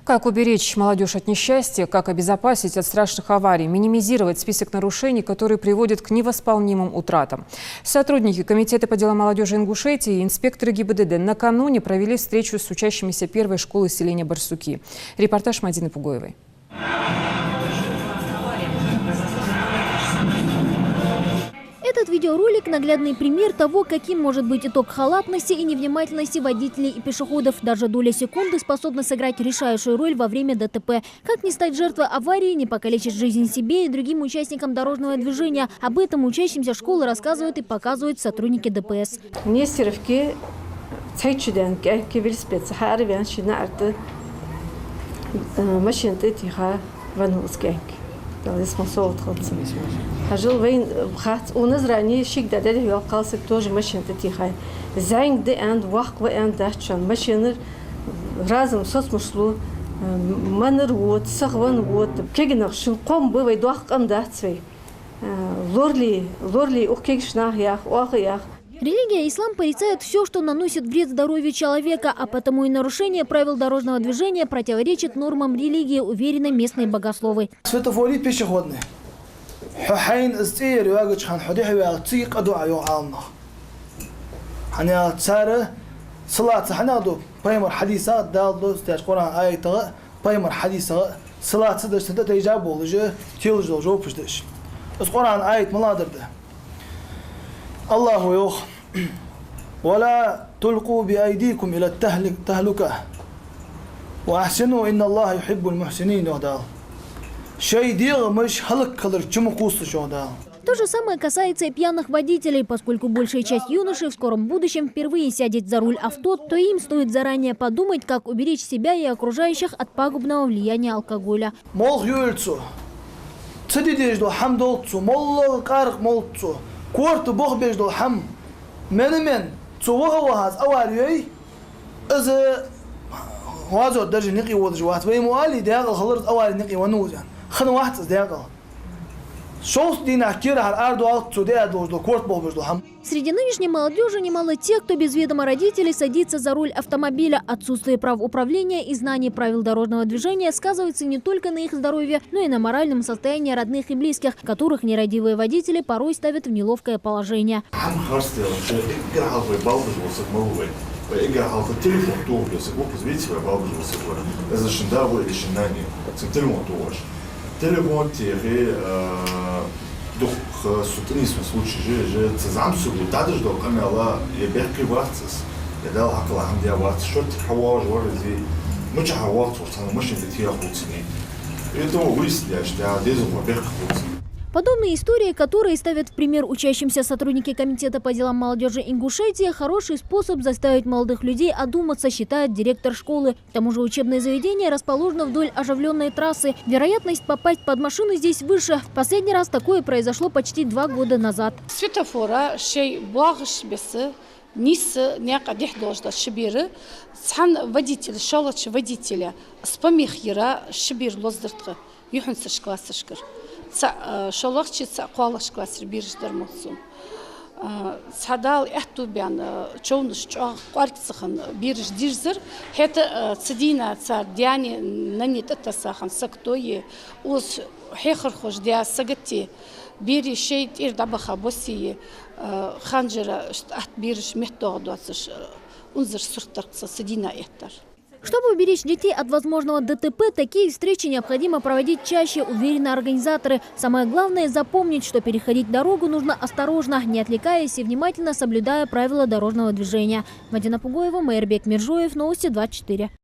Как уберечь молодежь от несчастья, как обезопасить от страшных аварий, минимизировать список нарушений, которые приводят к невосполнимым утратам. Сотрудники Комитета по делам молодежи Ингушетии и инспекторы ГИБДД накануне провели встречу с учащимися первой школы селения Барсуки. Репортаж Мадины Пугоевой. Этот видеоролик – наглядный пример того, каким может быть итог халатности и невнимательности водителей и пешеходов. Даже доля секунды способна сыграть решающую роль во время ДТП. Как не стать жертвой аварии, не покалечить жизнь себе и другим участникам дорожного движения. Об этом учащимся школы рассказывают и показывают сотрудники ДПС. هجل وين بخات ونزرعني شيك دادي هو قاصد توج ماشين تتيخاي زين دي اند وق وان داشن ماشين رازم صوت مشلو منر وود سغون وود كيغنق شن قوم بو ويدوق ام داتسوي лорли укекшнах ях ох ях. Религия ислам порицает все, что наносит вред здоровью человека, а потому и нарушение правил дорожного движения противоречит нормам религии, уверены местные богословы. Светофоры пешеходные. حين استير يواجه خان حديح ويغطي قدو عيو عالنا حنا تسارة صلاة حنا دو بايمر حديثة دالدو استيش قرآن آية بايمر حديثة صلاة سدش سدت إجاب ولجه تيلج دو جو بشدش اس قرآن آية ملادر ده الله يوخ ولا تلقوا بأيديكم إلى التهلكة وأحسنوا إن الله يحب المحسنين ودال То же самое касается и пьяных водителей. Поскольку большая часть юношей в скором будущем впервые сядет за руль авто, то им стоит заранее подумать, как уберечь себя и окружающих от пагубного влияния алкоголя. Среди нынешней молодежи немало тех, кто без ведома родителей садится за руль автомобиля. Отсутствие прав управления и знаний правил дорожного движения сказывается не только на их здоровье, но и на моральном состоянии родных и близких, которых нерадивые водители порой ставят в неловкое положение. Телефон тихий, дух сутни smo случаи, že se zamsugu tadaš do kanala je berki vartsız. Ya da hakla ham diye varts şort hava var zi. Mucha hava tursan machine тихо хутсни. Это выяснили, что дезу берки хутсни. Подобные истории, которые ставят в пример учащимся сотрудники Комитета по делам молодежи Ингушетии, хороший способ заставить молодых людей одуматься, считает директор школы. К тому же учебное заведение расположено вдоль оживленной трассы. Вероятность попасть под машину здесь выше. В последний раз такое произошло почти 2 года назад. Светофора шей благош бесы. Низ некогда должна шибиры, сан водитель, шалач водителя, спомихира шибир лоздыртка, юхнсыш классышкар. Шалахчица клалаш классыр бирждар мутсун. Садал эхтубян чоунш кварксахан бирж дирзер, хета цедина цар диани нанит атасахан сактое, уз хехар хош диа сагати, бири шейт ирдабаха босие, ханжера ат бирж мехтогдуацыш, унзер суртаркса цедина эхтар. Чтобы уберечь детей от возможного ДТП, такие встречи необходимо проводить чаще, уверены организаторы. Самое главное – запомнить, что переходить дорогу нужно осторожно, не отвлекаясь и внимательно соблюдая правила дорожного движения. Мадина Пугоева, Майрбек Миржоев, Новости 24.